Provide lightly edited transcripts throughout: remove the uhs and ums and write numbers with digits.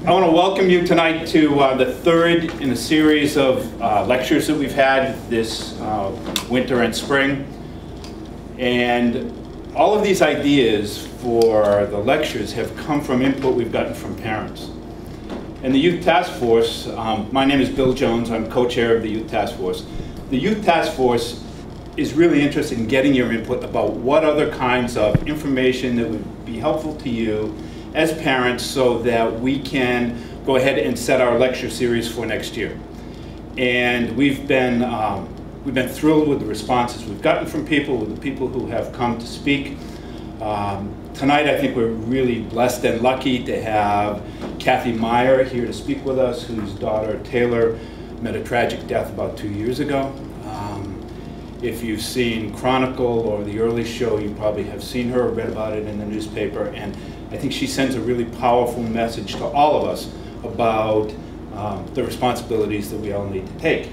I want to welcome you tonight to the third in a series of lectures that we've had this winter and spring. And all of these ideas for the lectures have come from input we've gotten from parents. And the Youth Task Force, my name is Bill Jones, I'm co-chair of the Youth Task Force. The Youth Task Force is really interested in getting your input about what other kinds of information that would be helpful to you as parents so that we can go ahead and set our lecture series for next year. And we've been thrilled with the responses we've gotten from people, with the people who have come to speak. Tonight I think we're really blessed and lucky to have Kathy Meyer here to speak with us, whose daughter Taylor met a tragic death about 2 years ago. If you've seen Chronicle or the early show, you probably have seen her or read about it in the newspaper, and I think she sends a really powerful message to all of us about the responsibilities that we all need to take.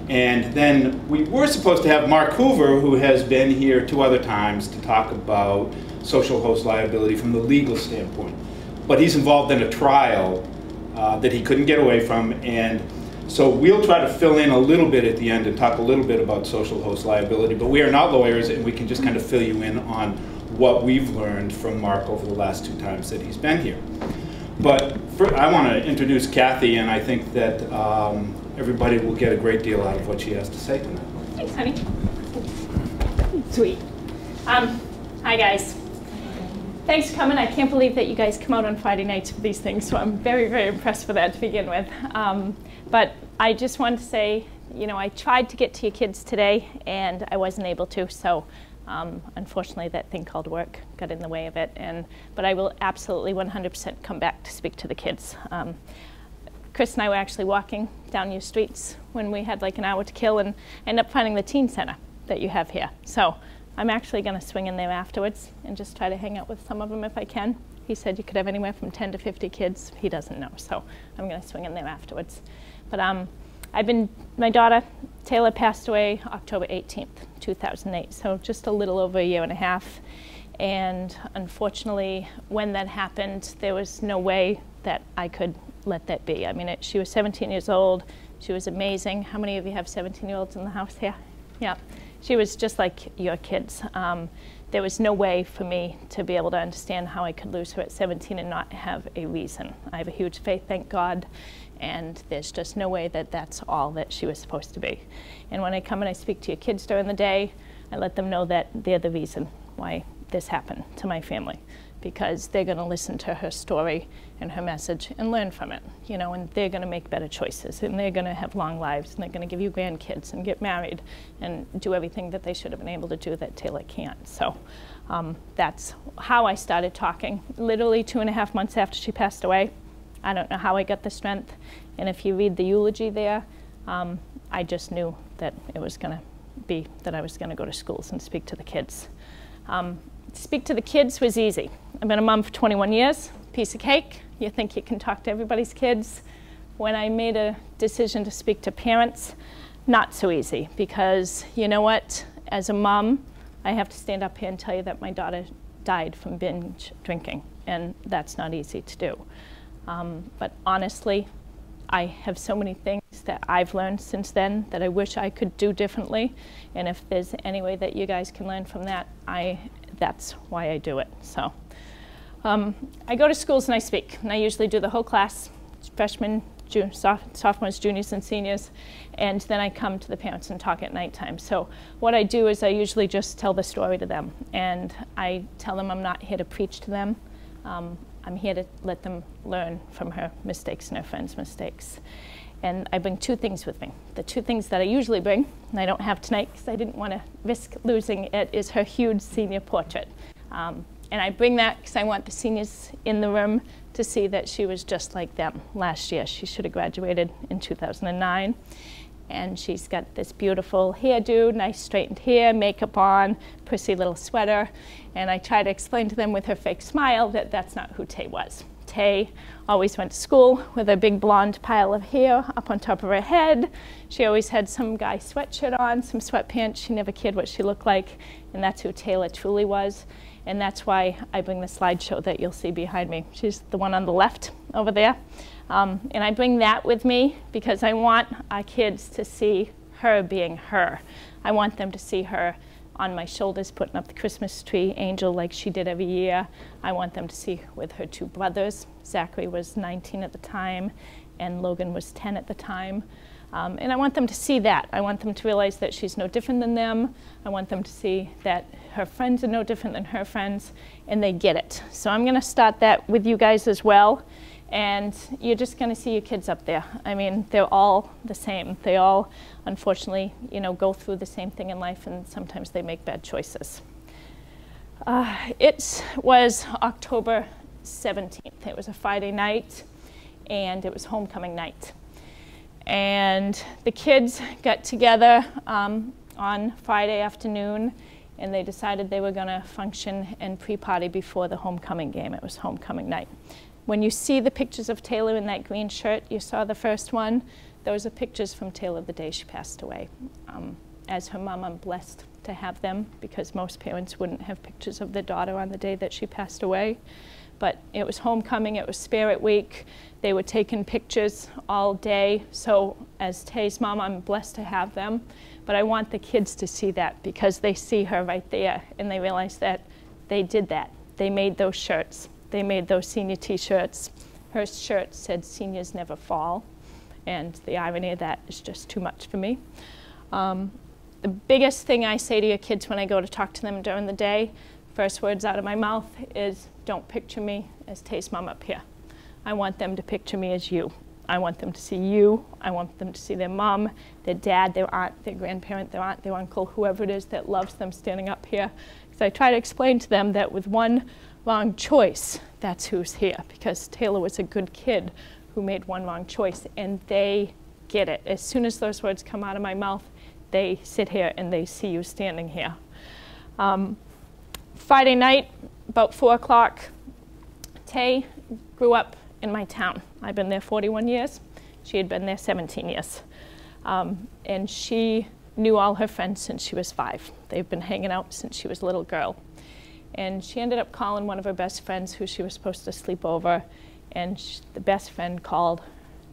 And then we were supposed to have Mark Hoover, who has been here 2 other times, to talk about social host liability from the legal standpoint. But he's involved in a trial that he couldn't get away from, and so we'll try to fill in a little bit at the end and talk a little bit about social host liability, but we are not lawyers and we can just kind of fill you in on what we've learned from Mark over the last 2 times that he's been here. But I want to introduce Kathy, and I think that everybody will get a great deal out of what she has to say tonight. Thanks, honey. Sweet. Hi, guys. Thanks for coming. I can't believe that you guys come out on Friday nights for these things, so I'm very, very impressed with that to begin with. But I just wanted to say, you know, I tried to get to your kids today, and I wasn't able to, so unfortunately that thing called work got in the way of it. But I will absolutely 100% come back to speak to the kids. Chris and I were actually walking down your streets when we had like an hour to kill and ended up finding the teen center that you have here. So I'm actually going to swing in there afterwards and just try to hang out with some of them if I can. He said you could have anywhere from 10 to 50 kids. He doesn't know, so I'm going to swing in there afterwards. But my daughter, Taylor, passed away October 18th, 2008, so just a little over 1.5 years. And unfortunately, when that happened, there was no way that I could let that be. I mean, she was 17 years old. She was amazing. How many of you have 17-year-olds in the house here? Yeah. She was just like your kids. There was no way for me to be able to understand how I could lose her at 17 and not have a reason. I have a huge faith, thank God, and there's just no way that that's all that she was supposed to be. And when I come and I speak to your kids during the day, I let them know that they're the reason why this happened to my family, because they're going to listen to her story and her message and learn from it, you know, and they're going to make better choices, and they're going to have long lives, and they're going to give you grandkids and get married and do everything that they should have been able to do that Taylor can't. So that's how I started talking. Literally 2.5 months after she passed away. I don't know how I got the strength, and if you read the eulogy there, I just knew that it was going to be that I was going to go to schools and speak to the kids. Speak to the kids was easy. I've been a mom for 21 years, piece of cake. You think you can talk to everybody's kids. When I made a decision to speak to parents, not so easy, because you know what? As a mom, I have to stand up here and tell you that my daughter died from binge drinking, and that's not easy to do. But honestly, I have so many things that I've learned since then that I wish I could do differently, and if there's any way that you guys can learn from that, that's why I do it. So I go to schools and I speak, and I usually do the whole class, freshmen, sophomores, juniors, and seniors, and then I come to the parents and talk at nighttime. So what I do is I usually just tell the story to them, and I tell them I'm not here to preach to them. I'm here to let them learn from her mistakes and her friends' mistakes. And I bring 2 things with me. The 2 things that I usually bring, and I don't have tonight because I didn't want to risk losing it, is her huge senior portrait. And I bring that because I want the seniors in the room to see that she was just like them last year. She should have graduated in 2009. And she's got this beautiful hairdo, nice straightened hair, makeup on, prissy little sweater. And I try to explain to them with her fake smile that that's not who Tay was. Tay always went to school with a big blonde pile of hair up on top of her head. She always had some guy sweatshirt on, some sweatpants. She never cared what she looked like, and that's who Taylor truly was. And that's why I bring the slideshow that you'll see behind me. She's the one on the left over there. And I bring that with me because I want our kids to see her being her. I want them to see her on my shoulders putting up the Christmas tree angel like she did every year. I want them to see with her two brothers. Zachary was 19 at the time and Logan was 10 at the time. And I want them to see that. I want them to realize that she's no different than them. I want them to see that her friends are no different than her friends, and they get it. So I'm gonna start that with you guys as well. And you're just going to see your kids up there. I mean, they're all the same. They all, unfortunately, you know, go through the same thing in life, and sometimes they make bad choices. It was October 17th. It was a Friday night, and it was homecoming night. And the kids got together on Friday afternoon, and they decided they were going to function and pre-party before the homecoming game. It was homecoming night. When you see the pictures of Taylor in that green shirt, you saw the first one, those are pictures from Taylor the day she passed away. As her mom, I'm blessed to have them because most parents wouldn't have pictures of their daughter on the day that she passed away. But it was homecoming, it was Spirit Week. They were taking pictures all day. So as Tay's mom, I'm blessed to have them. But I want the kids to see that because they see her right there and they realize that they did that. They made those shirts. They made those senior t-shirts. Her shirt said "Seniors Never Fall," and the irony of that is just too much for me. The biggest thing I say to your kids when I go to talk to them during the day, first words out of my mouth is, don't picture me as Tay's mom up here. I want them to picture me as you. I want them to see you. I want them to see their mom, their dad, their aunt, their grandparent, their aunt, their uncle, whoever it is that loves them standing up here. Because I try to explain to them that with one wrong choice, that's who's here, because Taylor was a good kid who made one wrong choice, and they get it. As soon as those words come out of my mouth, they sit here and they see you standing here. Friday night, about 4 o'clock, Tay grew up in my town. I've been there 41 years. She had been there 17 years. And she knew all her friends since she was 5. They've been hanging out since she was a little girl. And she ended up calling one of her best friends who she was supposed to sleep over, and the best friend called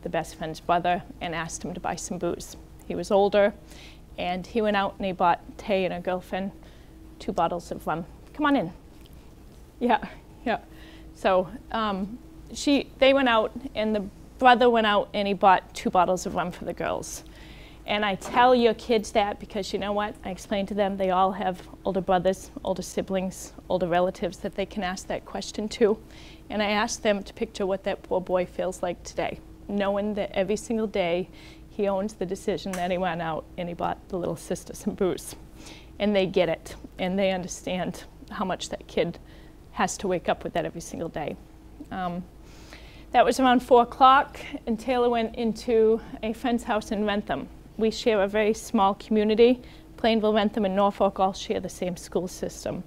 the best friend's brother and asked him to buy some booze. He was older, and he went out and he bought Tay and her girlfriend 2 bottles of rum. Come on in. Yeah. So they went out, and the brother went out and he bought 2 bottles of rum for the girls. And I tell your kids that because you know what? I explain to them they all have older brothers, older siblings, older relatives that they can ask that question to. And I ask them to picture what that poor boy feels like today, knowing that every single day he owns the decision that he went out and he bought the little sister some booze. And they get it, and they understand how much that kid has to wake up with that every single day. That was around 4 o'clock, and Taylor went into a friend's house in Rentham. We share a very small community. Plainville, Rentham, and Norfolk all share the same school system.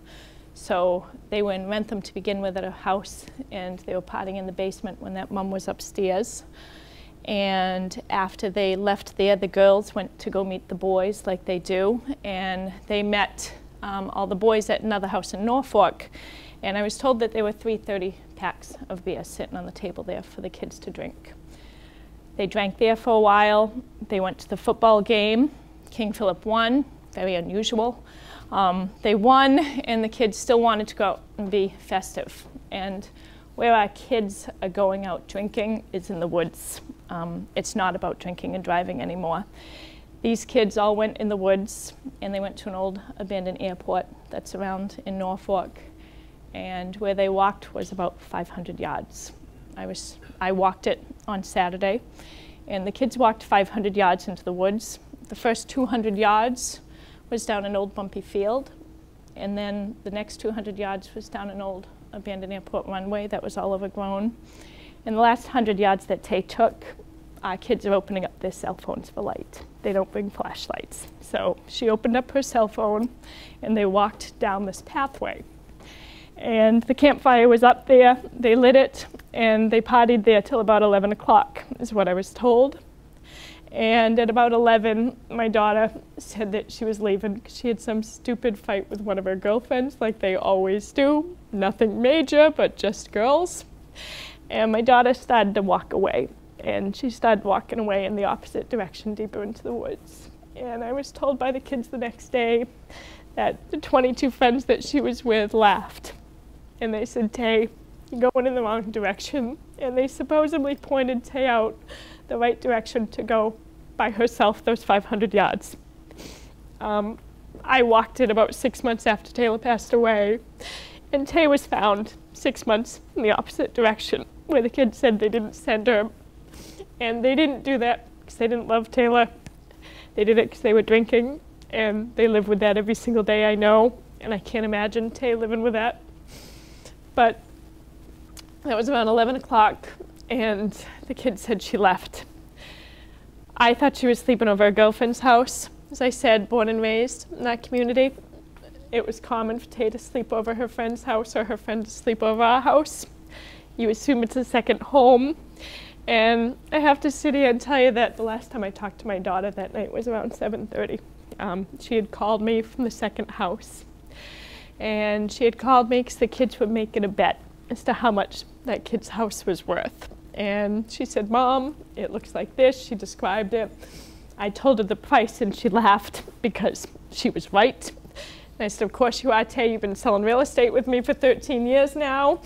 So they were in Rentham to begin with at a house, and they were partying in the basement when that mom was upstairs. And after they left there, the girls went to go meet the boys like they do, and they met all the boys at another house in Norfolk. And I was told that there were 330 packs of beer sitting on the table there for the kids to drink. They drank there for a while. They went to the football game. King Philip won, very unusual. They won, and the kids still wanted to go out and be festive. And where our kids are going out drinking is in the woods. It's not about drinking and driving anymore. These kids all went in the woods, and they went to an old abandoned airport that's around in Norfolk. And where they walked was about 500 yards. I walked it on Saturday, and the kids walked 500 yards into the woods. The first 200 yards was down an old bumpy field, and then the next 200 yards was down an old abandoned airport runway that was all overgrown. And the last 100 yards that Tay took, our kids are opening up their cell phones for light. They don't bring flashlights. So she opened up her cell phone, and they walked down this pathway. And the campfire was up there. They lit it, and they partied there till about 11 o'clock, is what I was told. And at about 11, my daughter said that she was leaving because she had some stupid fight with one of her girlfriends, like they always do. Nothing major, but just girls. And my daughter started to walk away. And she started walking away in the opposite direction, deeper into the woods. And I was told by the kids the next day that the 22 friends that she was with laughed. And they said, "Tay, you're going in the wrong direction." And they supposedly pointed Tay out the right direction to go by herself those 500 yards. I walked it about 6 months after Taylor passed away, and Tay was found 6 months in the opposite direction, where the kids said they didn't send her. And they didn't do that because they didn't love Taylor. They did it because they were drinking, and they live with that every single day, I know, and I can't imagine Tay living with that. But that was around 11 o'clock, and the kid said she left. I thought she was sleeping over her girlfriend's house. As I said, born and raised in that community, it was common for Tay to sleep over her friend's house or her friend to sleep over our house. You assume it's a second home. And I have to sit here and tell you that the last time I talked to my daughter that night was around 7:30. She had called me from the second house. And she had called me because the kids were making a bet as to how much that kid's house was worth. And she said, "Mom, it looks like this." She described it. I told her the price, and she laughed because she was right. And I said, "Of course you are, Tay. You've been selling real estate with me for 13 years now."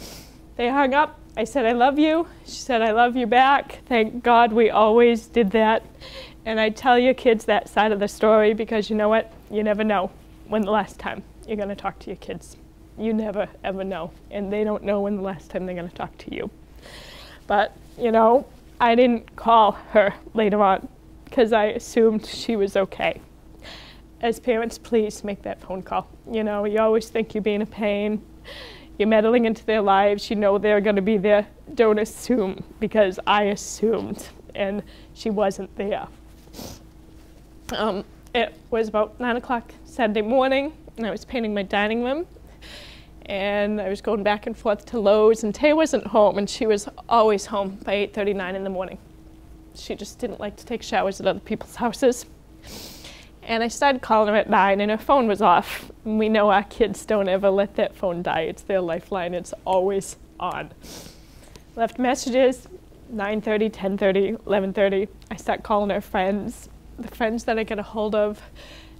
They hung up. I said, "I love you." She said, "I love you back." Thank God we always did that. And I tell your kids that side of the story because you know what? You never know when the last time you're going to talk to your kids. You never, ever know. And they don't know when the last time they're going to talk to you. But, you know, I didn't call her later on because I assumed she was okay. As parents, please make that phone call. You know, you always think you're being a pain. You're meddling into their lives. You know they're going to be there. Don't assume, because I assumed, and she wasn't there. It was about 9 o'clock Saturday morning, and I was painting my dining room. And I was going back and forth to Lowe's, and Tay wasn't home, and she was always home by 8:39 in the morning. She just didn't like to take showers at other people's houses. And I started calling her at 9, and her phone was off. And we know our kids don't ever let that phone die. It's their lifeline. It's always on. Left messages, 9:30, 10:30, 11:30. I start calling her friends. The friends that I get a hold of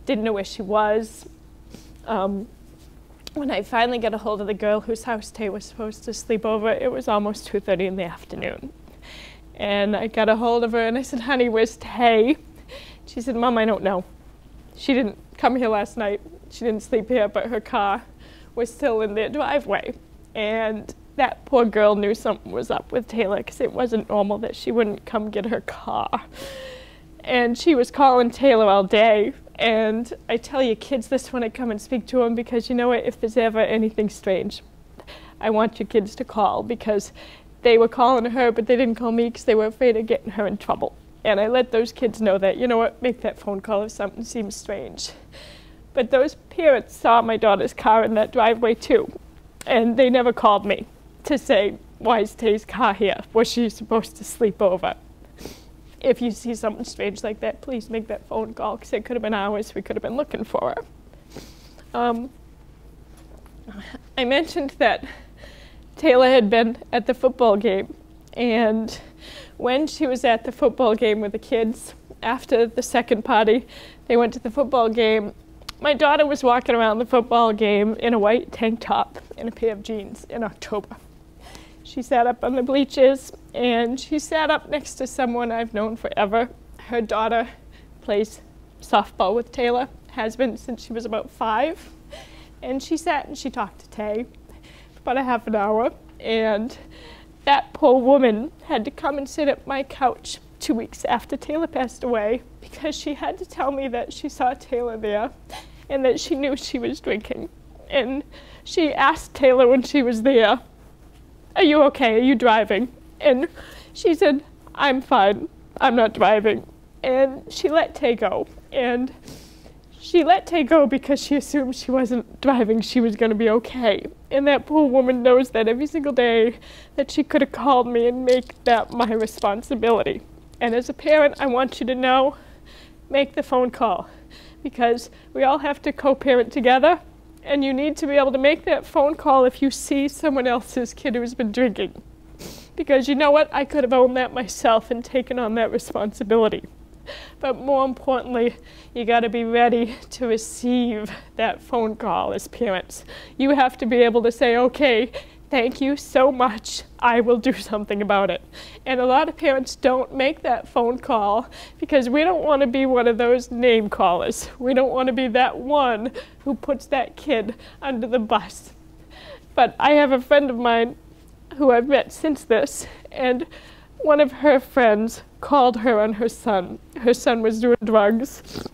didn't know where she was. When I finally got a hold of the girl whose house Tay was supposed to sleep over, it was almost 2:30 in the afternoon. And I got a hold of her, and I said, "Honey, where's Tay?" She said, "Mom, I don't know. She didn't come here last night. She didn't sleep here, but her car was still in their driveway." And that poor girl knew something was up with Taylor because it wasn't normal that she wouldn't come get her car. And she was calling Taylor all day. And I tell you kids this when I come and speak to them because you know what, if there's ever anything strange, I want your kids to call because they were calling her, but they didn't call me because they were afraid of getting her in trouble. And I let those kids know that, you know what, make that phone call if something seems strange. But those parents saw my daughter's car in that driveway too. And they never called me to say, "Why is Tay's car here? Was she supposed to sleep over?" If you see something strange like that, please make that phone call because it could have been hours. We could have been looking for her. I mentioned that Taylor had been at the football game. And when she was at the football game with the kids, after the second party, they went to the football game. My daughter was walking around the football game in a white tank top and a pair of jeans in October. She sat up on the bleachers, and she sat up next to someone I've known forever. Her daughter plays softball with Taylor, has been since she was about 5. And she sat and she talked to Tay for about a half an hour. And that poor woman had to come and sit at my couch 2 weeks after Taylor passed away because she had to tell me that she saw Taylor there and that she knew she was drinking. And she asked Taylor when she was there, "Are you okay? Are you driving?" And she said, "I'm fine. I'm not driving." And she let Tay go. And she let Tay go because she assumed she wasn't driving. She was going to be okay. And that poor woman knows that every single day that she could have called me and make that my responsibility. And as a parent, I want you to know, make the phone call, because we all have to co-parent together, and you need to be able to make that phone call if you see someone else's kid who's been drinking. Because you know what? I could have owned that myself and taken on that responsibility. But more importantly, you got to be ready to receive that phone call as parents. You have to be able to say, okay, thank you so much, I will do something about it. And a lot of parents don't make that phone call because we don't want to be one of those name callers. We don't want to be that one who puts that kid under the bus. But I have a friend of mine who I've met since this, and one of her friends called her on her son. Her son was doing drugs.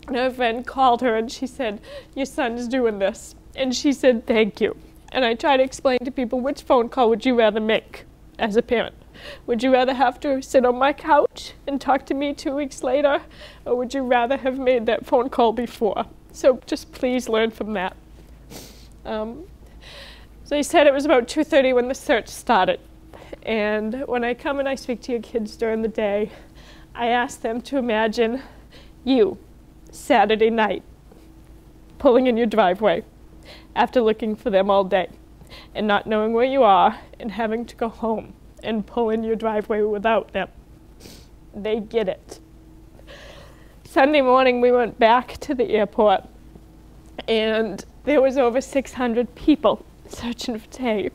And her friend called her and she said, your son's doing this. And she said, thank you. And I try to explain to people, which phone call would you rather make as a parent? Would you rather have to sit on my couch and talk to me 2 weeks later? Or would you rather have made that phone call before? So just please learn from that. So they said it was about 2:30 when the search started. And when I come and I speak to your kids during the day, I ask them to imagine you, Saturday night, pulling in your driveway after looking for them all day and not knowing where you are and having to go home and pull in your driveway without them. They get it. Sunday morning we went back to the airport and there was over 600 people searching for Tay.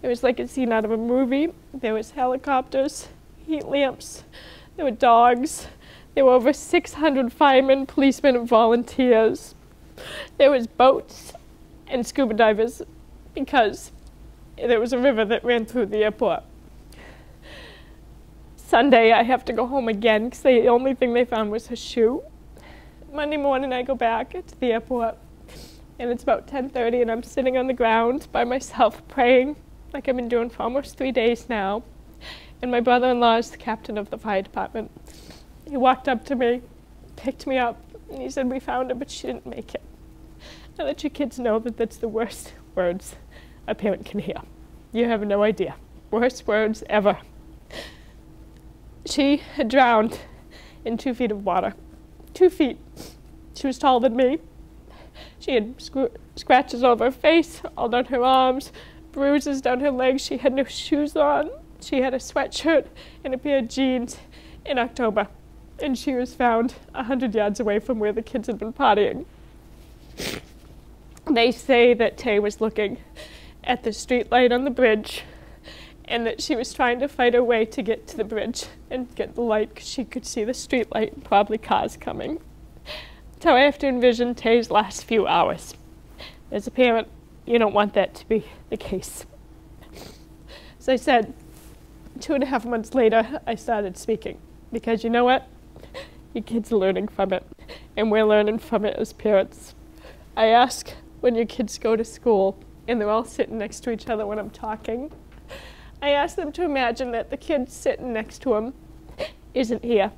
It was like a scene out of a movie. There was helicopters, heat lamps, there were dogs, there were over 600 firemen, policemen, and volunteers. There was boats and scuba divers because there was a river that ran through the airport. Sunday I have to go home again because the only thing they found was her shoe. Monday morning I go back to the airport and it's about 10:30 and I'm sitting on the ground by myself praying like I've been doing for almost 3 days now. And my brother-in-law is the captain of the fire department. He walked up to me, picked me up, and he said, we found her, but she didn't make it. Now let your kids know that that's the worst words a parent can hear. You have no idea. Worst words ever. She had drowned in 2 feet of water. 2 feet. She was taller than me. She had scratches over her face, all down her arms, bruises down her legs. She had no shoes on. She had a sweatshirt and a pair of jeans in October. And she was found 100 yards away from where the kids had been partying. They say that Tay was looking at the street light on the bridge and that she was trying to fight her way to get to the bridge and get the light because she could see the street light and probably cars coming. So I have to envision Tay's last few hours. As a parent, you don't want that to be the case. As I said, 2.5 months later, I started speaking because you know what? Your kids are learning from it, and we're learning from it as parents. I ask when your kids go to school and they're all sitting next to each other when I'm talking, I ask them to imagine that the kid sitting next to them isn't here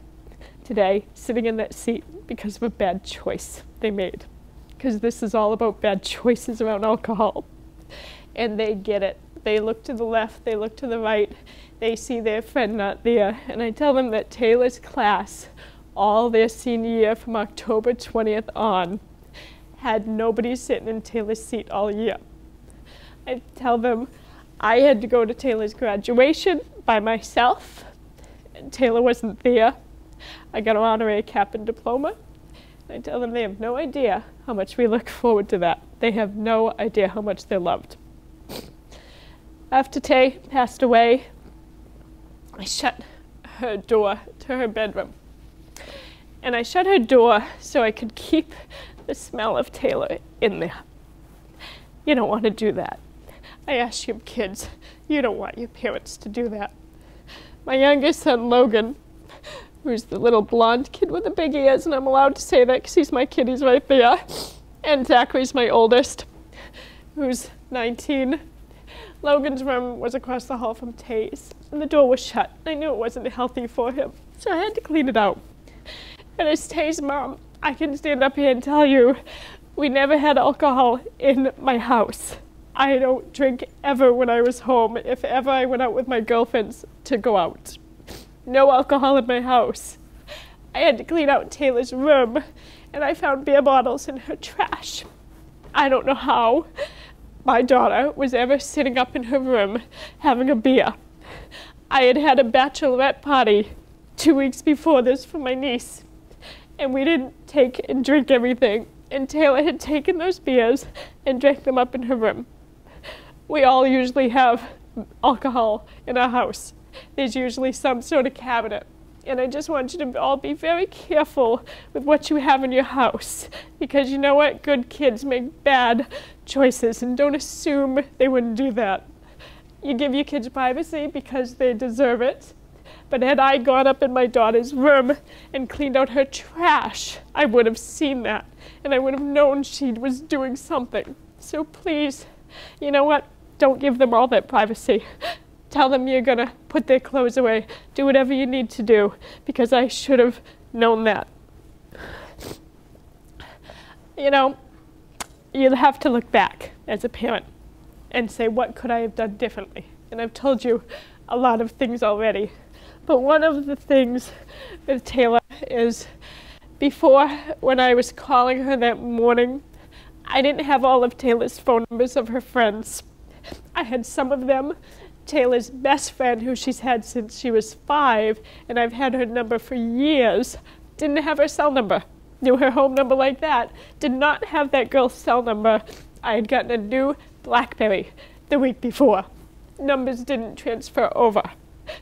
today, sitting in that seat because of a bad choice they made. Because this is all about bad choices around alcohol. And they get it. They look to the left, they look to the right, they see their friend not there. And I tell them that Taylor's class, all their senior year from October 20th on, had nobody sitting in Taylor's seat all year. I tell them I had to go to Taylor's graduation by myself, and Taylor wasn't there. I got an honorary cap and diploma. I tell them they have no idea how much we look forward to that. They have no idea how much they're loved. After Tay passed away, I shut her door to her bedroom. And I shut her door so I could keep the smell of Taylor in there. You don't want to do that. I ask your kids, you don't want your parents to do that. My youngest son, Logan, who's the little blonde kid with the big ears, and I'm allowed to say that because he's my kid, he's right there. And Zachary's my oldest, who's 19. Logan's room was across the hall from Tay's, and the door was shut. I knew it wasn't healthy for him, so I had to clean it out. And as Tay's mom, I can stand up here and tell you, we never had alcohol in my house. I don't drink ever when I was home, if ever I went out with my girlfriends to go out. No alcohol in my house. I had to clean out Taylor's room, and I found beer bottles in her trash. I don't know how my daughter was ever sitting up in her room having a beer. I had had a bachelorette party 2 weeks before this for my niece, and we didn't take and drink everything, and Taylor had taken those beers and drank them up in her room. We all usually have alcohol in our house. There's usually some sort of cabinet. And I just want you to all be very careful with what you have in your house. Because you know what? Good kids make bad choices, and don't assume they wouldn't do that. You give your kids privacy because they deserve it. But had I gone up in my daughter's room and cleaned out her trash, I would have seen that. And I would have known she was doing something. So please, you know what? Don't give them all that privacy. Tell them you're going to put their clothes away. Do whatever you need to do, because I should have known that. You know, you have to look back as a parent and say, what could I have done differently? And I've told you a lot of things already. But one of the things with Taylor is, before, when I was calling her that morning, I didn't have all of Taylor's phone numbers of her friends. I had some of them. Taylor's best friend, who she's had since she was 5, and I've had her number for years, didn't have her cell number. Knew her home number like that. Did not have that girl's cell number. I had gotten a new BlackBerry the week before. Numbers didn't transfer over.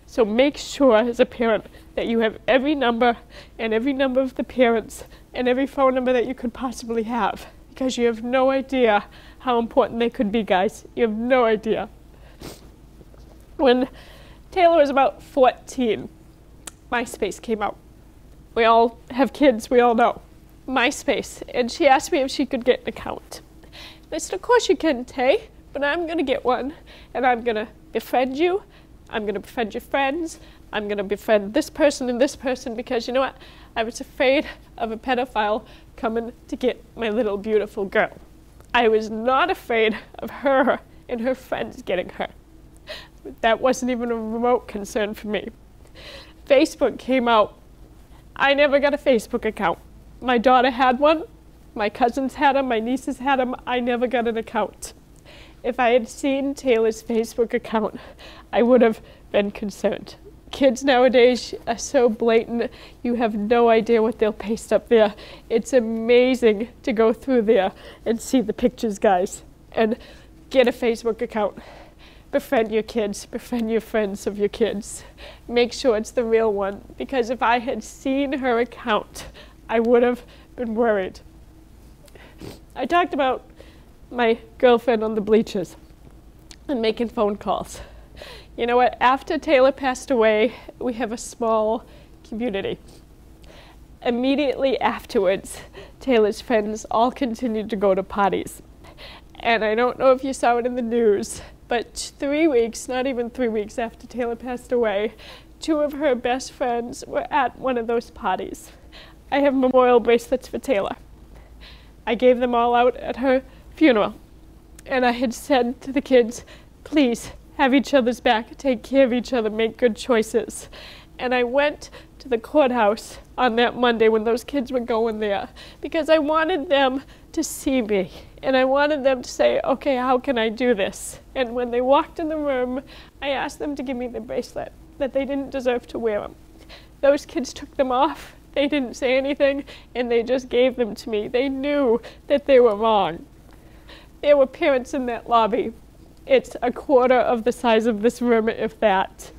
So make sure as a parent that you have every number and every number of the parents and every phone number that you could possibly have, because you have no idea how important they could be, guys. You have no idea. When Taylor was about 14, MySpace came out. We all have kids, we all know. MySpace. And she asked me if she could get an account. And I said, of course you can, Tay, but I'm going to get one, and I'm going to befriend you. I'm going to befriend your friends. I'm going to befriend this person and this person, because you know what? I was afraid of a pedophile coming to get my little beautiful girl. I was not afraid of her and her friends getting her. That wasn't even a remote concern for me. Facebook came out. I never got a Facebook account. My daughter had one. My cousins had them. My nieces had them. I never got an account. If I had seen Taylor's Facebook account, I would have been concerned. Kids nowadays are so blatant, you have no idea what they'll paste up there. It's amazing to go through there and see the pictures, guys. And get a Facebook account. Befriend your kids, befriend your friends of your kids. Make sure it's the real one, because if I had seen her account, I would have been worried. I talked about my girlfriend on the bleachers and making phone calls. You know what? After Taylor passed away, we have a small community. Immediately afterwards, Taylor's friends all continued to go to parties. And I don't know if you saw it in the news, but 3 weeks, not even 3 weeks after Taylor passed away, 2 of her best friends were at one of those parties. I have memorial bracelets for Taylor. I gave them all out at her funeral. And I had said to the kids, please have each other's back, take care of each other, make good choices. And I went to the courthouse on that Monday when those kids were going there, because I wanted them to see me. And I wanted them to say, okay, how can I do this? And when they walked in the room, I asked them to give me the bracelet, that they didn't deserve to wear them. Those kids took them off. They didn't say anything, and they just gave them to me. They knew that they were wrong. There were parents in that lobby. It's a quarter of the size of this room, if that.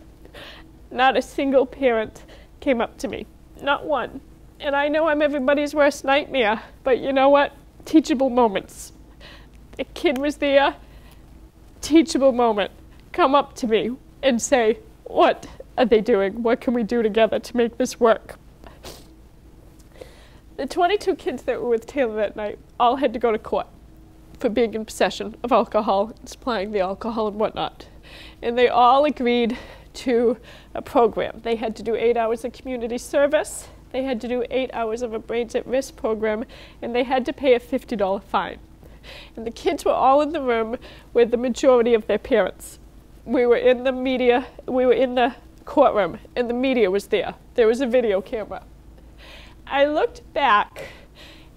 Not a single parent came up to me. Not one. And I know I'm everybody's worst nightmare, but you know what? Teachable moments. A kid was there, teachable moment. Come up to me and say, what are they doing? What can we do together to make this work? The 22 kids that were with Taylor that night all had to go to court for being in possession of alcohol, and supplying the alcohol and whatnot. And they all agreed to a program. They had to do 8 hours of community service, they had to do 8 hours of a Brains at Risk program, and they had to pay a $50 fine. And the kids were all in the room with the majority of their parents. We were in the courtroom, and the media was there. There was a video camera. I looked back,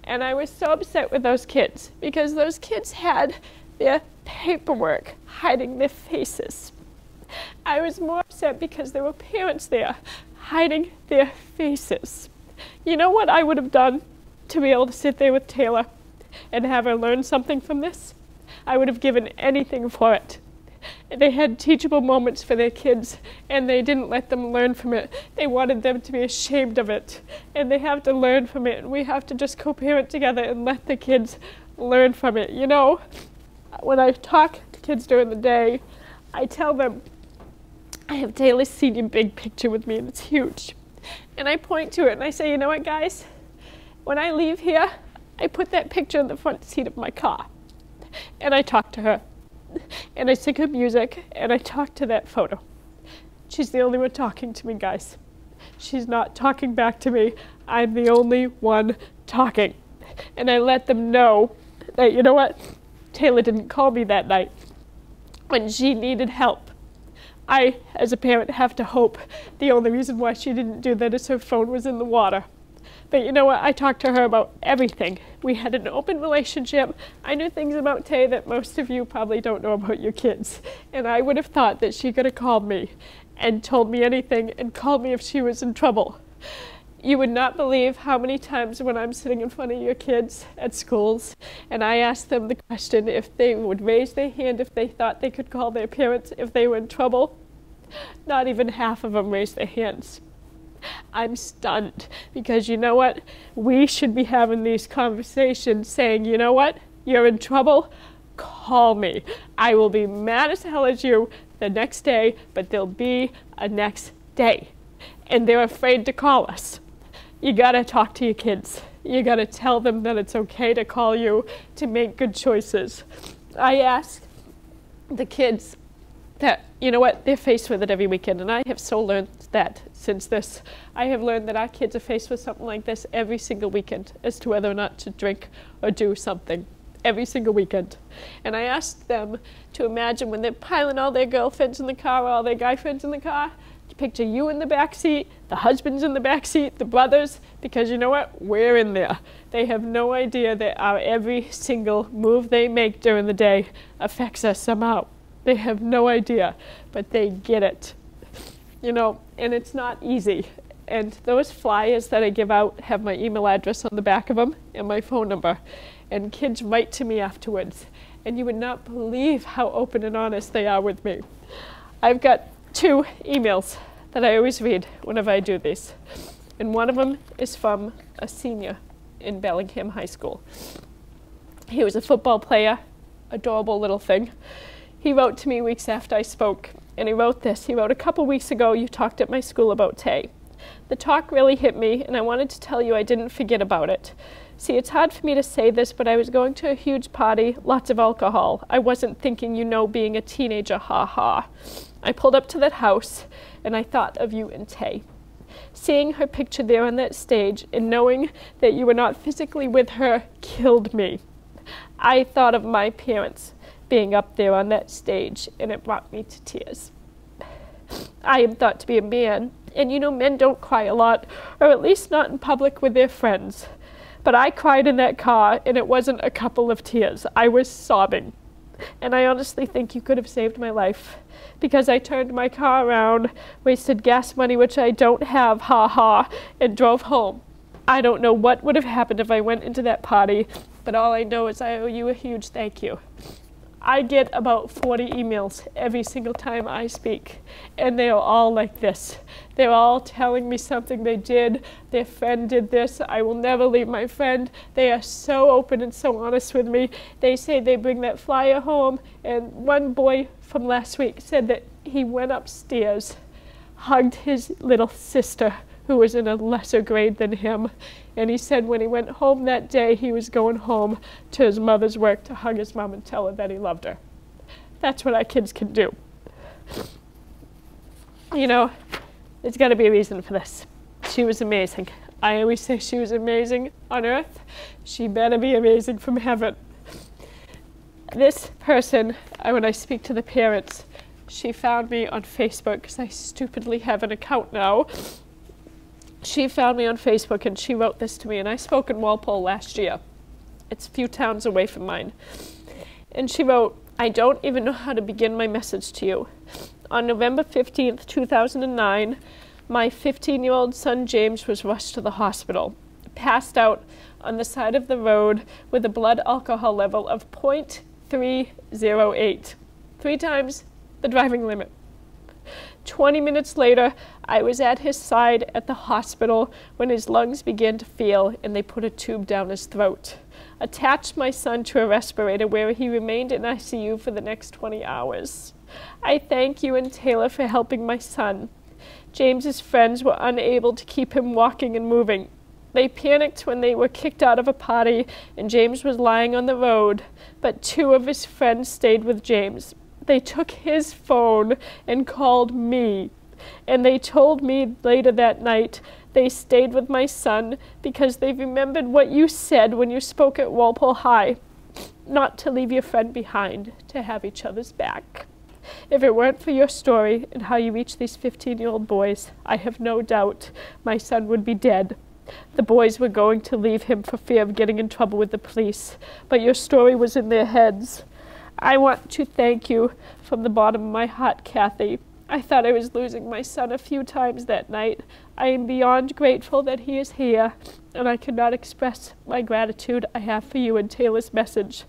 and I was so upset with those kids because those kids had their paperwork hiding their faces. I was more upset because there were parents there hiding their faces. You know what I would have done to be able to sit there with Taylor and have her learn something from this? I would have given anything for it. They had teachable moments for their kids, and they didn't let them learn from it. They wanted them to be ashamed of it, and they have to learn from it, and we have to just co-parent together and let the kids learn from it. You know, when I talk to kids during the day, I tell them, I have Taylor's senior big picture with me, and it's huge. And I point to it, and I say, you know what, guys? When I leave here, I put that picture in the front seat of my car, and I talk to her. And I sing her music, and I talk to that photo. She's the only one talking to me, guys. She's not talking back to me. I'm the only one talking. And I let them know that, you know what? Taylor didn't call me that night when she needed help. I, as a parent, have to hope the only reason why she didn't do that is her phone was in the water. But you know what? I talked to her about everything. We had an open relationship. I knew things about Tay that most of you probably don't know about your kids. And I would have thought that she could have called me and told me anything and called me if she was in trouble. You would not believe how many times when I'm sitting in front of your kids at schools and I ask them the question if they would raise their hand if they thought they could call their parents if they were in trouble, not even half of them raise their hands. I'm stunned because you know what? We should be having these conversations saying, you know what? You're in trouble? Call me. I will be mad as hell as you the next day, but there'll be a next day. And they're afraid to call us. You gotta talk to your kids. You gotta tell them that it's okay to call you to make good choices. I ask the kids that, you know what, they're faced with it every weekend, and I have so learned that since this. I have learned that our kids are faced with something like this every single weekend as to whether or not to drink or do something. Every single weekend. And I asked them to imagine when they're piling all their girlfriends in the car or all their guy friends in the car, to picture you in the back seat, the husbands in the back seat, the brothers, because you know what? We're in there. They have no idea that our every single move they make during the day affects us somehow. They have no idea, but they get it. You know, and it's not easy. And those flyers that I give out have my email address on the back of them and my phone number. And kids write to me afterwards. And you would not believe how open and honest they are with me. I've got 2 emails that I always read whenever I do these. And one of them is from a senior in Bellingham High School. He was a football player, adorable little thing. He wrote to me weeks after I spoke, and he wrote this. He wrote, "A couple weeks ago, you talked at my school about Tay. The talk really hit me, and I wanted to tell you I didn't forget about it. See, it's hard for me to say this, but I was going to a huge party, lots of alcohol. I wasn't thinking, you know, being a teenager, ha-ha. I pulled up to that house, and I thought of you and Tay. Seeing her picture there on that stage and knowing that you were not physically with her killed me. I thought of my parents being up there on that stage, and it brought me to tears. I am thought to be a man, and you know men don't cry a lot, or at least not in public with their friends. But I cried in that car, and it wasn't a couple of tears. I was sobbing. And I honestly think you could have saved my life, because I turned my car around, wasted gas money, which I don't have, ha-ha, and drove home. I don't know what would have happened if I went into that party, but all I know is I owe you a huge thank you. I get about 40 emails every single time I speak, and they are all like this. They're all telling me something they did. Their friend did this. I will never leave my friend. They are so open and so honest with me. They say they bring that flyer home, and one boy from last week said that he went upstairs, hugged his little sister, who was in a lesser grade than him, and he said when he went home that day, he was going home to his mother's work to hug his mom and tell her that he loved her. That's what our kids can do. You know, there's got to be a reason for this. She was amazing. I always say she was amazing on earth. She better be amazing from heaven. This person, when I speak to the parents, she found me on Facebook because I stupidly have an account now. She found me on Facebook and she wrote this to me, and I spoke in Walpole last year. It's a few towns away from mine. And she wrote, "I don't even know how to begin my message to you. On November 15th, 2009, my 15-year-old son James was rushed to the hospital, passed out on the side of the road with a blood alcohol level of 0.308, 3 times the driving limit. 20 minutes later, I was at his side at the hospital when his lungs began to fail and they put a tube down his throat. Attached my son to a respirator where he remained in ICU for the next 20 hours. I thank you and Taylor for helping my son. James's friends were unable to keep him walking and moving. They panicked when they were kicked out of a party and James was lying on the road, but 2 of his friends stayed with James. They took his phone and called me, and they told me later that night they stayed with my son because they remembered what you said when you spoke at Walpole High, not to leave your friend behind, to have each other's back. If it weren't for your story and how you reached these 15-year-old boys, I have no doubt my son would be dead. The boys were going to leave him for fear of getting in trouble with the police, but your story was in their heads. I want to thank you from the bottom of my heart, Kathy. I thought I was losing my son a few times that night. I am beyond grateful that he is here, and I cannot express my gratitude I have for you and Taylor's message.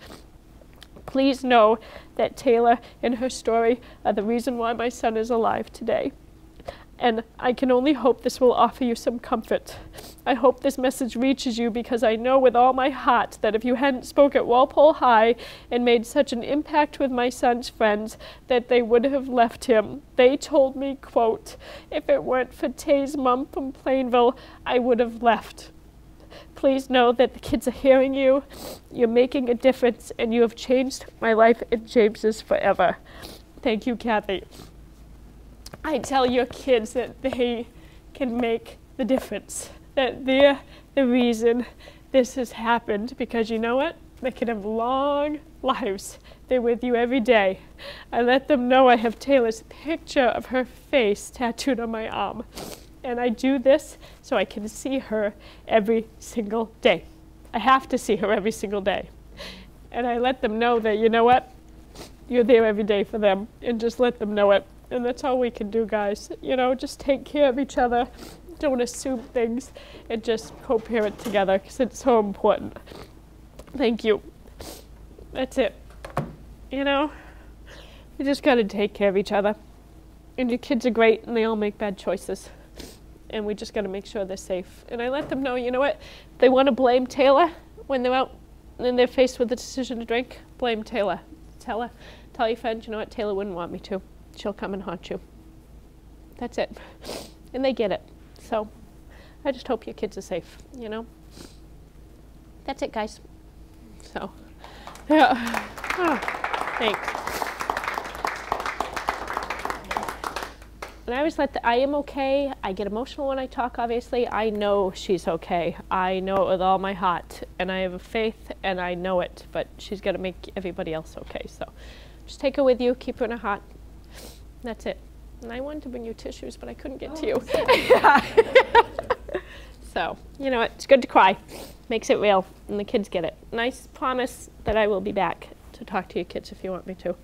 Please know that Taylor and her story are the reason why my son is alive today. And I can only hope this will offer you some comfort. I hope this message reaches you because I know with all my heart that if you hadn't spoke at Walpole High and made such an impact with my son's friends, that they would have left him. They told me, quote, "If it weren't for Tay's mom from Plainville, I would have left." Please know that the kids are hearing you. You're making a difference, and you have changed my life and James's forever. Thank you, Kathy. I tell your kids that they can make the difference, that they're the reason this has happened, because you know what? They can have long lives. They're with you every day. I let them know I have Taylor's picture of her face tattooed on my arm. And I do this so I can see her every single day. I have to see her every single day. And I let them know that, you know what? You're there every day for them, and just let them know it. And that's all we can do, guys. You know, just take care of each other. Don't assume things, and just co-parent together because it's so important. Thank you. That's it. You know, you just got to take care of each other. And your kids are great, and they all make bad choices. And we just got to make sure they're safe. And I let them know, you know what? If they want to blame Taylor when they're out and they're faced with the decision to drink, blame Taylor. Tell your friend, you know what? Taylor wouldn't want me to. She'll come and haunt you. That's it. And they get it. So I just hope your kids are safe, you know? That's it, guys. So, yeah. Oh, thanks. And I always I am okay. I get emotional when I talk, obviously. I know she's okay. I know it with all my heart. And I have a faith, and I know it. But she's going to make everybody else okay. So just take her with you. Keep her in her heart. That's it. And I wanted to bring you tissues, but I couldn't get to you. So, you know, it's good to cry. Makes it real, and the kids get it. And I promise that I will be back to talk to your kids if you want me to.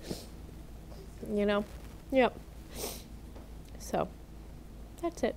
You know? Yep. So, that's it.